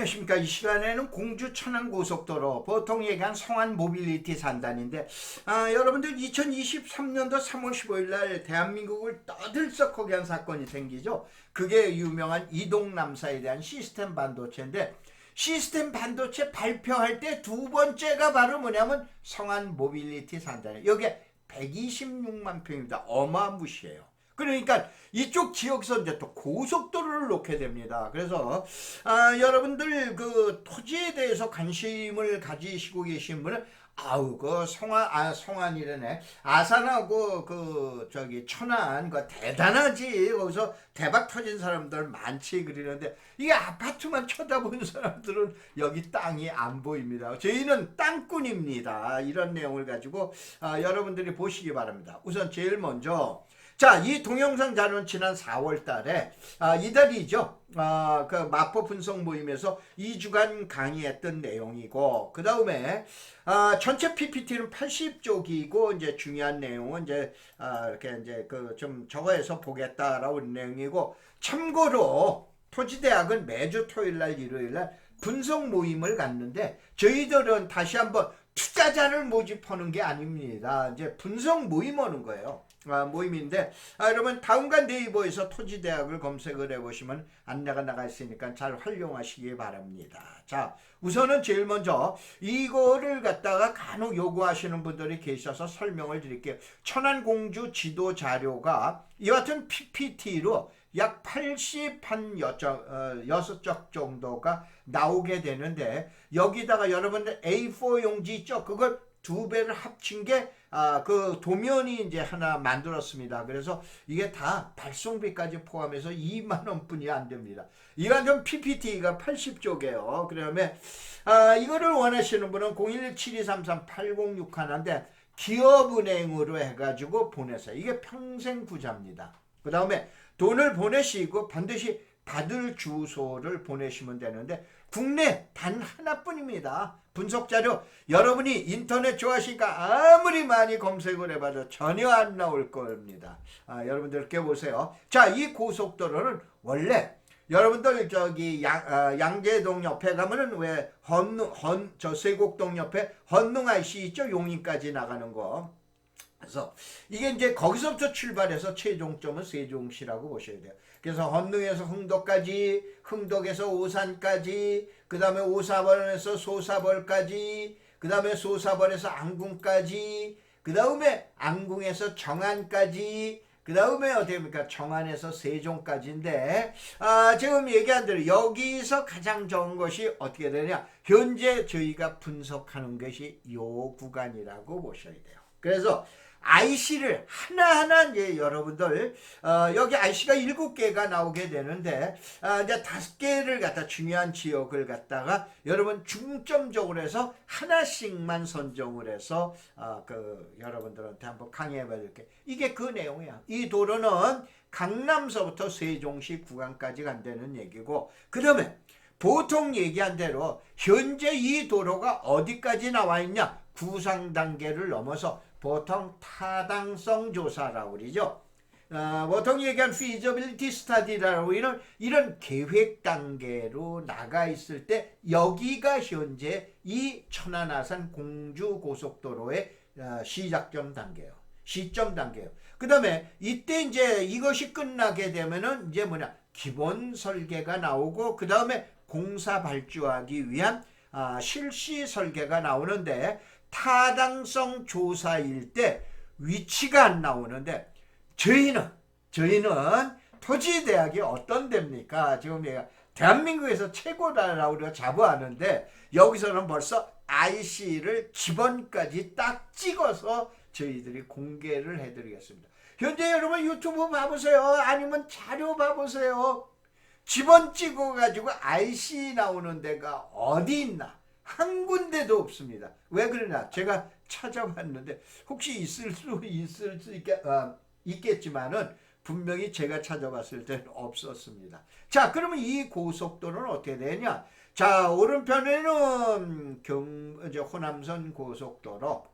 안녕하십니까. 이 시간에는 공주 천안고속도로 보통 얘기한 성안 모빌리티 산단인데 여러분들 2023년도 3월 15일 날 대한민국을 떠들썩하게 한 사건이 생기죠. 그게 유명한 이동남사에 대한 시스템 반도체인데 시스템 반도체 발표할 때 두 번째가 바로 뭐냐면 성안 모빌리티 산단이에요. 여기에 126만 평입니다. 어마무시해요. 그러니까 이쪽 지역에서 이제 또 고속도로를 놓게 됩니다. 그래서 여러분들 그 토지에 대해서 관심을 가지시고 계신 분은 그 성안이래네. 아산하고 그 저기 천안 그 대단하지. 거기서 대박 터진 사람들 많지 그러는데 이게 아파트만 쳐다보는 사람들은 여기 땅이 안 보입니다. 저희는 땅꾼입니다. 이런 내용을 가지고 여러분들이 보시기 바랍니다. 우선 제일 먼저 자, 이 동영상 자료는 지난 4월 달에 이달이죠. 그 마포 분석 모임에서 2주간 강의했던 내용이고, 그 다음에 전체 PPT는 80쪽이고 이제 중요한 내용은 이제 이렇게 이제 그 좀 저거에서 보겠다라고 내용이고, 참고로 토지대학은 매주 토요일날 일요일날 분석 모임을 갖는데 저희들은 다시 한번 투자자를 모집하는 게 아닙니다. 이제 분석 모임 하는 거예요. 모임인데 여러분 다음과 네이버에서 토지대학을 검색을 해보시면 안내가 나가 있으니까 잘 활용하시기 바랍니다. 자, 우선은 제일 먼저 이거를 갖다가 간혹 요구하시는 분들이 계셔서 설명을 드릴게요. 천안공주 지도 자료가 이와 같은 PPT로 약 86쪽 정도가 나오게 되는데 여기다가 여러분들 A4 용지 있죠? 그걸 두 배를 합친 게 그 도면이 이제 하나 만들었습니다. 그래서 이게 다 발송비까지 포함해서 2만 원뿐이 안 됩니다. 이건 좀 PPT가 80쪽이에요. 그러면 이거를 원하시는 분은 011-7233-8061인데 기업은행으로 해가지고 보내세요. 이게 평생 부자입니다. 그 다음에 돈을 보내시고 반드시 받을 주소를 보내시면 되는데 국내 단 하나뿐입니다. 분석자료 여러분이 인터넷 좋아하시니까 아무리 많이 검색을 해봐도 전혀 안 나올 겁니다. 여러분들 껴보세요. 자, 이 고속도로는 원래 여러분들 저기 양재동 옆에 가면은 왜 저 세곡동 옆에 헌릉 IC 있죠? 용인까지 나가는 거. 그래서 이게 이제 거기서부터 출발해서 최종점은 세종시라고 보셔야 돼요. 그래서 헌릉에서 흥도까지, 흥덕에서 오산까지, 그 다음에 오사벌에서 소사벌까지, 그 다음에 소사벌에서 안궁까지, 그 다음에 안궁에서 정안까지, 그 다음에 어디입니까? 정안에서 세종까지인데 지금 얘기한 대로 여기서 가장 좋은 것이 어떻게 되냐? 현재 저희가 분석하는 것이 요 구간이라고 보셔야 돼요. 그래서 IC를 하나하나 이제 여러분들 여기 IC가 7개가 나오게 되는데 이제 5개를 갖다 중요한 지역을 갖다가 여러분 중점적으로 해서 하나씩만 선정을 해서 그 여러분들한테 한번 강의해 봐줄게. 이게 그 내용이야. 이 도로는 강남서부터 세종시 구간까지 간다는 얘기고 그 다음에 보통 얘기한 대로 현재 이 도로가 어디까지 나와 있냐? 구상 단계를 넘어서 보통 타당성 조사라고 그러죠. 보통 얘기한 feasibility study라고 이런 계획 단계로 나가 있을 때 여기가 현재 이 천안 아산 공주 고속도로의 시작점 단계예요. 시점 단계예요. 그 다음에 이때 이제 이것이 끝나게 되면은 이제 뭐냐 기본 설계가 나오고 그 다음에 공사 발주하기 위한 실시 설계가 나오는데 타당성 조사일 때 위치가 안 나오는데 저희는 토지대학이 어떤 데입니까? 지금 얘가 대한민국에서 최고다라고 우리가 자부하는데 여기서는 벌써 IC를 기본까지 딱 찍어서 저희들이 공개를 해드리겠습니다. 현재 여러분 유튜브 봐보세요. 아니면 자료 봐보세요. 지번 찍어가지고 IC 나오는 데가 어디 있나? 한 군데도 없습니다. 왜 그러냐? 제가 찾아봤는데 혹시 있을 수 있겠지만은 분명히 제가 찾아봤을 때는 없었습니다. 자, 그러면 이 고속도로는 어떻게 되냐? 자, 오른편에는 이제 호남선 고속도로,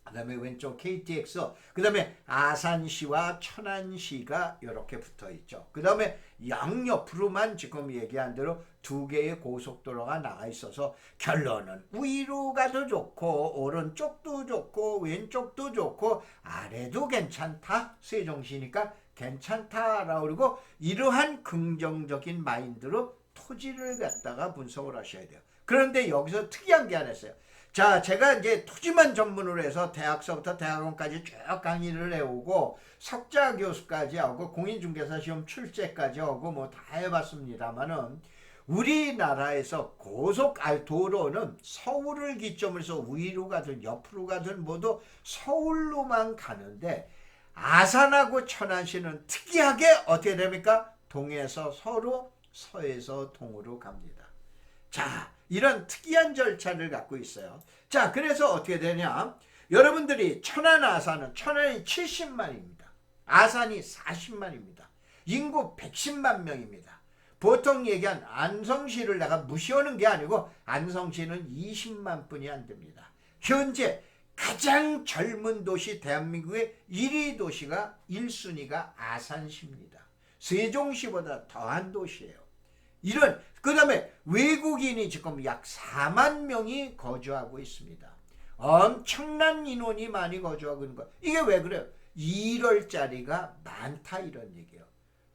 그다음에 왼쪽 KTX, 그다음에 아산시와 천안시가 이렇게 붙어 있죠. 그다음에 양옆으로만 지금 얘기한 대로 두 개의 고속도로가 나와 있어서 결론은 위로 가도 좋고 오른쪽도 좋고 왼쪽도 좋고 아래도 괜찮다. 세종시니까 괜찮다라고 그러고 이러한 긍정적인 마인드로 토지를 갖다가 분석을 하셔야 돼요. 그런데 여기서 특이한 게 하나 있어요. 자, 제가 이제 토지만 전문으로 해서 대학서부터 대학원까지 쭉 강의를 해오고 석자 교수까지 하고 공인중개사 시험 출제까지 하고 뭐 다 해봤습니다만은 우리나라에서 도로는 서울을 기점으로 해서 위로 가든 옆으로 가든 모두 서울로만 가는데 아산하고 천안시는 특이하게 어떻게 됩니까? 동에서 서로 서에서 동으로 갑니다. 자, 이런 특이한 절차를 갖고 있어요. 자, 그래서 어떻게 되냐? 여러분들이 천안이 70만입니다. 아산이 40만입니다. 인구 110만 명입니다. 보통 얘기한 안성시를 내가 무시하는 게 아니고 안성시는 20만 분이 안 됩니다. 현재 가장 젊은 도시 대한민국의 1위 도시가 1순위가 아산시입니다. 세종시보다 더한 도시예요. 그 다음에 외국인이 지금 약 4만 명이 거주하고 있습니다. 엄청난 인원이 많이 거주하고 있는 거. 이게 왜 그래요? 1월짜리가 많다 이런 얘기예요.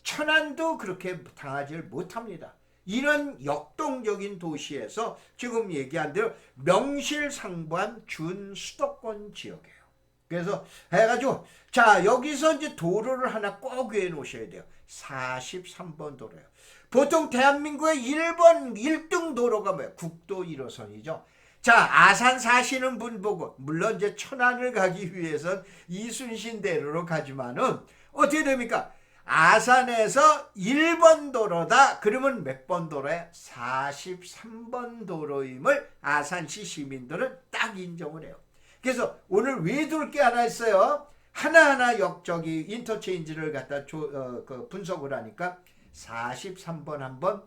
천안도 그렇게 당하지를 못합니다. 이런 역동적인 도시에서 지금 얘기한 대로 명실상부한 준수도권 지역이에요. 그래서 해가지고 자, 여기서 이제 도로를 하나 꼭 외워 놓으셔야 돼요. 43번 도로예요. 보통 대한민국의 1등 도로가 뭐예요? 국도 1호선이죠. 자, 아산 사시는 분 보고 물론 이제 천안을 가기 위해선 이순신대로로 가지만은 어떻게 됩니까? 아산에서 1번 도로다. 그러면 몇 번 도로에 43번 도로임을 아산시 시민들은 딱 인정을 해요. 그래서 오늘 외둘 게 하나 있어요. 하나하나 인터체인지를 갖다 분석을 하니까 43번 한번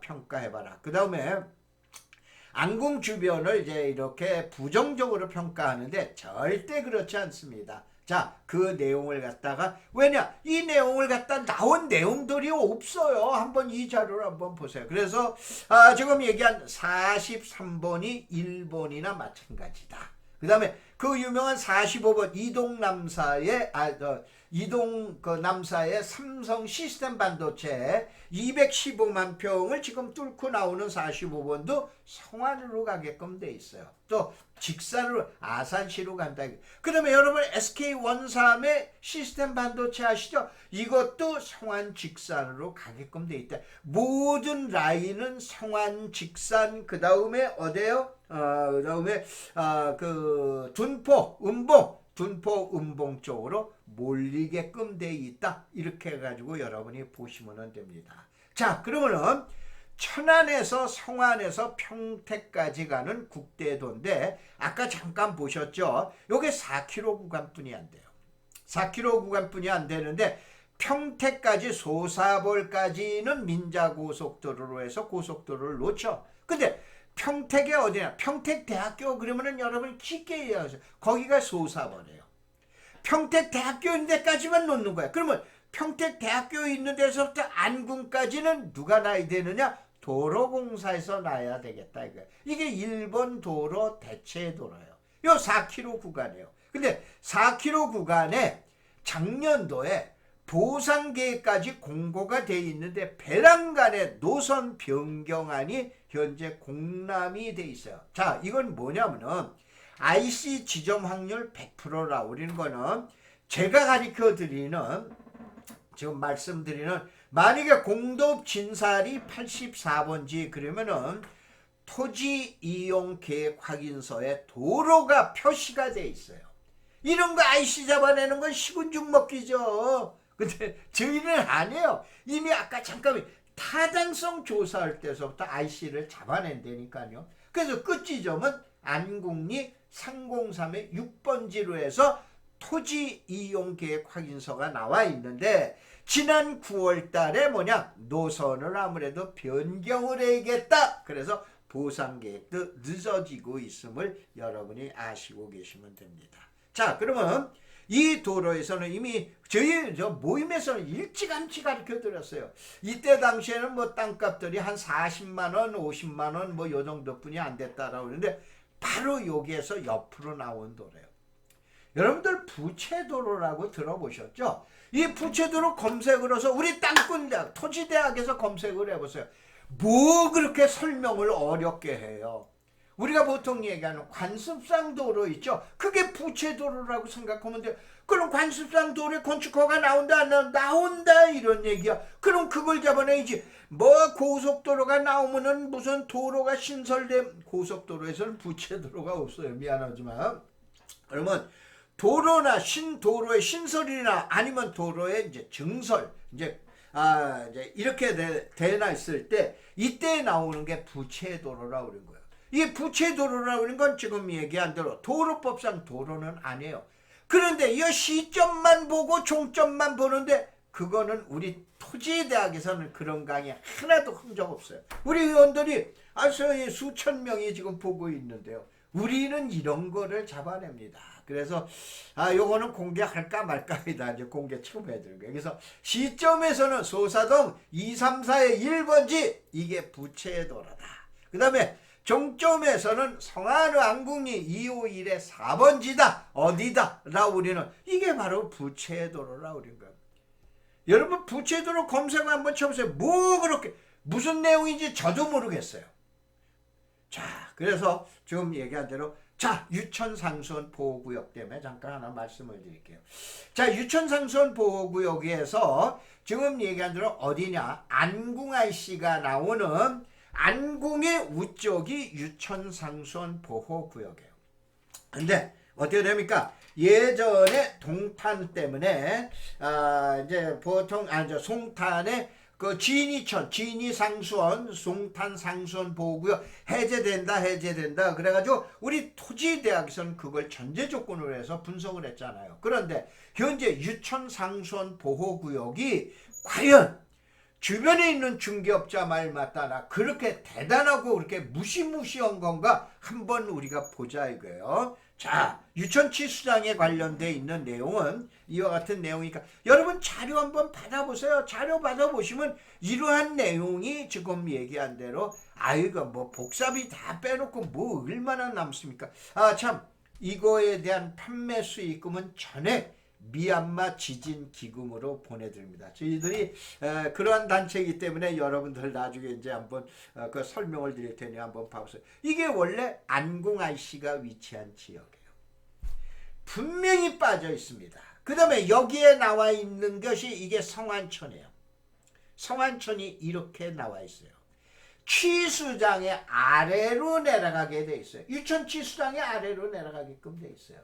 평가해봐라. 그 다음에 안궁 주변을 이제 이렇게 부정적으로 평가하는데 절대 그렇지 않습니다. 자, 그 내용을 갖다가 왜냐? 이 내용을 갖다 나온 내용들이 없어요. 한번 이 자료를 한번 보세요. 그래서 지금 얘기한 43번이 1번이나 마찬가지다. 그 다음에 그 유명한 45번 남사의 삼성 시스템 반도체 215만 평을 지금 뚫고 나오는 45번도 성안으로 가게끔 돼 있어요. 또 직산으로 아산시로 간다. 그 다음에 여러분 SK 원삼의 시스템 반도체 아시죠? 이것도 성안 직산으로 가게끔 돼 있다. 모든 라인은 성안 직산, 그 다음에 어디에요? 그 다음에 그 둔포 음봉 쪽으로 몰리게끔 돼 있다. 이렇게 해가지고 여러분이 보시면 됩니다. 자, 그러면은 천안에서 성안에서 평택까지 가는 국대도인데 아까 잠깐 보셨죠? 요게 4km 구간뿐이 안 돼요. 4km 구간뿐이 안 되는데 평택까지 소사벌까지는 민자고속도로로 해서 고속도로를 놓죠. 근데 평택이 어디냐? 평택대학교 그러면은 여러분 쉽게 이해하세요. 거기가 소사벌이에요. 평택대학교 있는 데까지만 놓는 거야. 그러면 평택대학교 있는 데서부터 안궁까지는 누가 놔야 되느냐? 도로공사에서 놔야 되겠다. 이게 1번 도로 대체도로예요. 요 4km 구간이에요. 근데 4km 구간에 작년도에 보상계획까지 공고가 돼 있는데 배란간의 노선 변경안이 현재 공람이 돼 있어요. 자, 이건 뭐냐면은 IC 지점 확률 100%라고 그러는 거는 제가 가르쳐 드리는 지금 말씀드리는 만약에 공급 진살이 84번지 그러면은 토지 이용 계획 확인서에 도로가 표시가 돼 있어요. 이런 거 IC 잡아내는 건 식은죽 먹기죠. 근데 저희는 안 해요. 이미 아까 잠깐 타당성 조사할 때서부터 IC를 잡아낸다니까요. 그래서 끝 지점은 안국리 303의 6번지로 해서 토지 이용 계획 확인서가 나와 있는데 지난 9월 달에 노선을 아무래도 변경을 해야겠다. 그래서 보상 계획도 늦어지고 있음을 여러분이 아시고 계시면 됩니다. 자, 그러면 이 도로에서는 이미 저희 모임에서는 일찌감치 가르쳐 드렸어요. 이때 당시에는 뭐 땅값들이 한 40만 원, 50만 원 뭐 요 정도뿐이 안 됐다라고 그러는데 바로 여기에서 옆으로 나온 도로예요. 여러분들 부채도로라고 들어보셨죠? 이 부채도로 검색을 해서 우리 땅꾼대학, 토지대학에서 검색을 해보세요. 뭐 그렇게 설명을 어렵게 해요. 우리가 보통 얘기하는 관습상 도로 있죠? 그게 부채도로라고 생각하면 돼요. 그럼 관습상 도로에 건축허가 나온다 안 나온다? 나온다 이런 얘기야. 그럼 그걸 잡아내야지. 뭐 고속도로가 나오면은 무슨 도로가 신설된, 고속도로에서는 부채도로가 없어요. 미안하지만. 그러면 도로나 신도로의 신설이나 아니면 도로의 이제 증설, 이제 이렇게 되나 있을 때 이때 나오는 게 부채도로라고 그런 거예요. 이 부채도로라고 하는 건 지금 얘기한 대로 도로법상 도로는 아니에요. 그런데 이 시점만 보고 종점만 보는데 그거는 우리 토지대학에서는 그런 강의 하나도 흔적 없어요. 우리 의원들이 수천 명이 지금 보고 있는데요. 우리는 이런 거를 잡아냅니다. 그래서 요거는 공개할까 말까이다. 이제 공개 처음 해드린 거예요. 그래서 시점에서는 소사동 234의 1번지 이게 부채도로다. 그 다음에 종점에서는 성안의 안궁리 251의 4번지다. 어디다? 라고 우리는 이게 바로 부채도로라고 그런 거예요. 여러분 부채도로 검색을 한번 쳐보세요. 뭐 그렇게 무슨 내용인지 저도 모르겠어요. 자, 그래서 지금 얘기한 대로 자, 유천상수원 보호구역 때문에 잠깐 하나 말씀을 드릴게요. 자, 유천상수원 보호구역에서 지금 얘기한 대로 어디냐? 안궁IC가 나오는 안궁의 우쪽이 유천상수원 보호구역이에요. 근데 어떻게 됩니까? 예전에 동탄 때문에 이제 보통 송탄에 그 진이천, 진이상수원, 송탄상수원 보호구역 해제된다. 그래가지고 우리 토지대학에서는 그걸 전제 조건으로 해서 분석을 했잖아요. 그런데 현재 유천상수원 보호구역이 과연 주변에 있는 중개업자 말 맞다나 그렇게 대단하고 그렇게 무시무시한 건가 한번 우리가 보자 이거예요. 자, 유천치수장에 관련돼 있는 내용은 이와 같은 내용이니까 여러분 자료 한번 받아보세요. 자료 받아보시면 이러한 내용이 지금 얘기한 대로 이거 뭐 복사비 다 빼놓고 뭐 얼마나 남습니까? 참 이거에 대한 판매 수익금은 전액 미얀마 지진 기금으로 보내드립니다. 저희들이 그러한 단체이기 때문에 여러분들 나중에 이제 한번 그 설명을 드릴 테니 한번 봐보세요. 이게 원래 안궁IC가 위치한 지역이에요. 분명히 빠져 있습니다. 그 다음에 여기에 나와 있는 것이 이게 성안천이에요. 성안천이 이렇게 나와 있어요. 취수장의 아래로 내려가게 돼 있어요. 유천 취수장의 아래로 내려가게끔 돼 있어요.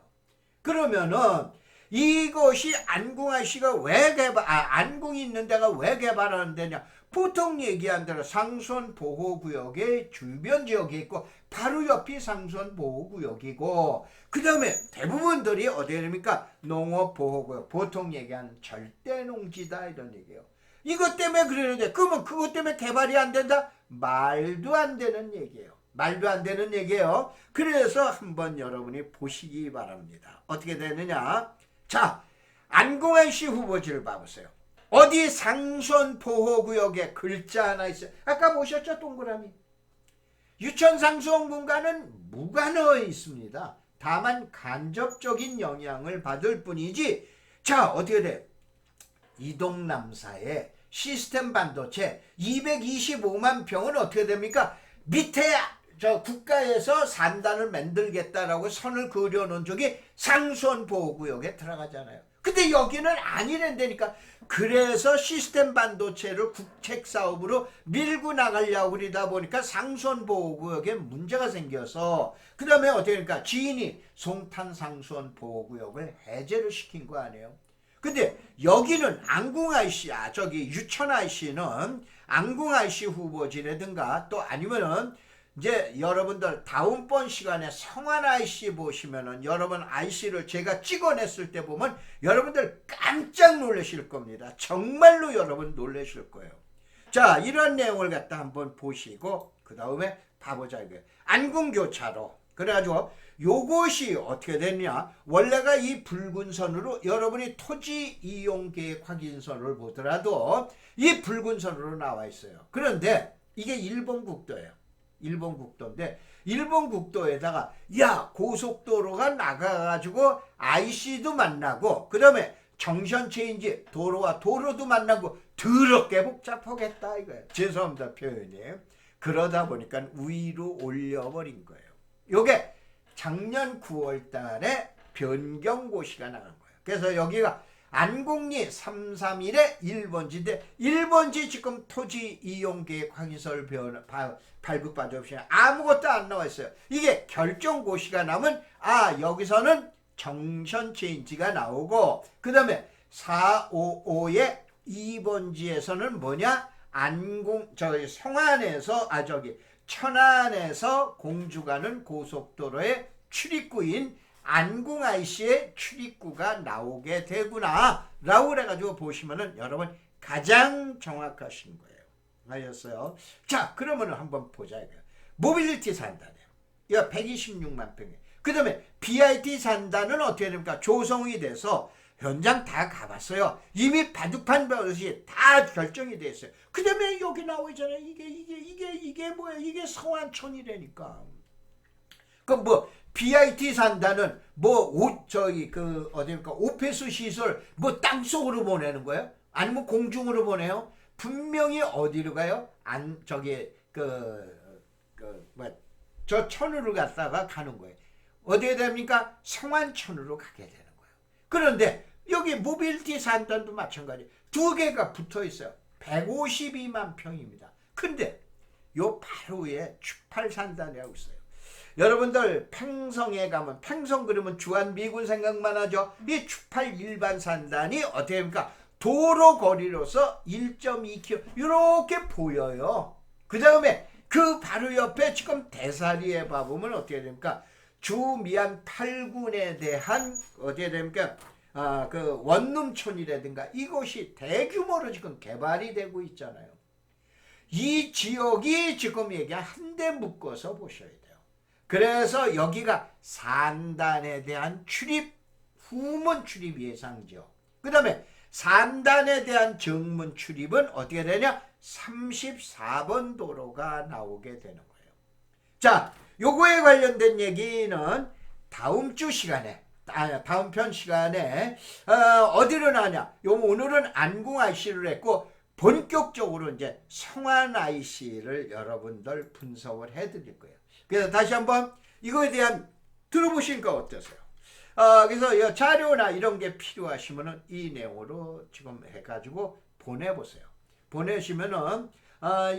그러면은 이것이 안궁IC가 왜 안궁이 있는 데가 왜 개발하는 데냐? 보통 얘기한 대로 상수원 보호구역의 주변 지역이 있고 바로 옆이 상수원 보호구역이고 그 다음에 대부분들이 어디에 됩니까? 농업보호구역, 보통 얘기하는 절대농지다 이런 얘기예요. 이것 때문에 그러는데 그러면 그것 때문에 개발이 안 된다? 말도 안 되는 얘기예요. 말도 안 되는 얘기예요. 그래서 한번 여러분이 보시기 바랍니다. 어떻게 되느냐? 자, 안궁IC 후보지를 봐보세요. 어디 상수원 보호구역에 글자 하나 있어요. 아까 보셨죠? 동그라미. 유천상수원 공간은 무관하여 있습니다. 다만 간접적인 영향을 받을 뿐이지. 자, 어떻게 돼? 이동남사의 시스템 반도체 225만 평은 어떻게 됩니까? 밑에 저 국가에서 산단을 만들겠다라고 선을 그려놓은 쪽이 상수원 보호구역에 들어가잖아요. 근데 여기는 아니란다니까. 그래서 시스템 반도체를 국책 사업으로 밀고 나가려고 그러다 보니까 상수원 보호구역에 문제가 생겨서 그 다음에 어떻게 되니까 지인이 송탄 상수원 보호구역을 해제를 시킨 거 아니에요. 근데 여기는 안궁IC, 저기 유천IC는 안궁IC 후보지라든가 또 아니면은 이제 여러분들 다음번 시간에 성안IC 보시면은 여러분 IC를 제가 찍어냈을 때 보면 여러분들 깜짝 놀라실 겁니다. 정말로 여러분 놀라실 거예요. 자, 이런 내용을 갖다 한번 보시고 그 다음에 봐보자 이거예요. 안궁교차로 그래가지고 요것이 어떻게 됐냐, 원래가 이 붉은 선으로 여러분이 토지 이용 계획 확인서를 보더라도 이 붉은 선으로 나와 있어요. 그런데 이게 일본 국도예요. 일본 국도인데 일본 국도에다가 야 고속도로가 나가가지고 IC도 만나고 그 다음에 정션 체인지 도로와 도로도 만나고 더럽게 복잡하겠다 이거예요. 죄송합니다 표현이. 그러다 보니까 위로 올려버린 거예요. 요게 작년 9월 달에 변경고시가 나간 거예요. 그래서 여기가 안국리 331의 1번지인데 1번지 지금 토지 이용 계획 확인서를 발급받아 보시면 아무것도 안 나와 있어요. 이게 결정고시가 나면 여기서는 정션 체인지가 나오고 그 다음에 455의 2번지에서는 뭐냐, 성안에서 천안에서 공주 가는 고속도로의 출입구인 안궁 IC의 출입구가 나오게 되구나 라고 그래가지고 보시면은 여러분 가장 정확하신 거예요. 알겠어요? 자, 그러면 한번 보자 이거예요. 모빌리티 산단이에요. 이거 126만 평이에요. 그 다음에 BIT 산단은 어떻게 됩니까? 조성이 돼서 현장 다 가봤어요. 이미 바둑판 버릇이 다 결정이 됐어요. 그 다음에 여기 나오잖아요. 이게 뭐야? 이게 성안촌이라니까. 그럼 뭐 BIT 산다는 오페스 시설 땅속으로 보내는 거예요? 아니면 공중으로 보내요? 분명히 어디로 가요? 저 천으로 갔다가 가는 거예요. 어디에 됩니까? 성안천으로 가게 되는 거예요. 그런데 여기 모빌리티 산단도 마찬가지. 두 개가 붙어 있어요. 152만 평입니다. 근데 요 바로 위에 추팔 산단이라고 있어요. 여러분들 팽성에 가면, 팽성 그러면 주한미군 생각만 하죠. 이 추팔 일반 산단이 어떻게 됩니까? 도로 거리로서 1.2km 이렇게 보여요. 그 다음에 그 바로 옆에 지금 대사리에 봐보면 어떻게 됩니까? 주미안 8군에 대한 어떻게 됩니까? 그 원룸촌이라든가 이것이 대규모로 지금 개발이 되고 있잖아요. 이 지역이 지금 한데 묶어서 보셔야 돼요. 그래서 여기가 산단에 대한 출입, 후문 출입 예상지역. 그 다음에 산단에 대한 정문 출입은 어떻게 되냐? 34번 도로가 나오게 되는 거예요. 자, 요거에 관련된 얘기는 다음 주 시간에, 다음 편 시간에 어디로 나냐? 오늘은 안궁 IC를 했고 본격적으로 이제 성안 IC를 여러분들 분석을 해드릴 거예요. 그래서 다시 한번 이거에 대한 들어보시니까 어떠세요? 그래서 이 자료나 이런 게 필요하시면은 이 내용으로 지금 해가지고 보내보세요. 보내시면은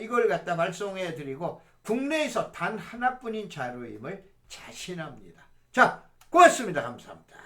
이걸 갖다 발송해 드리고 국내에서 단 하나뿐인 자료임을 자신합니다. 자, 고맙습니다. 감사합니다.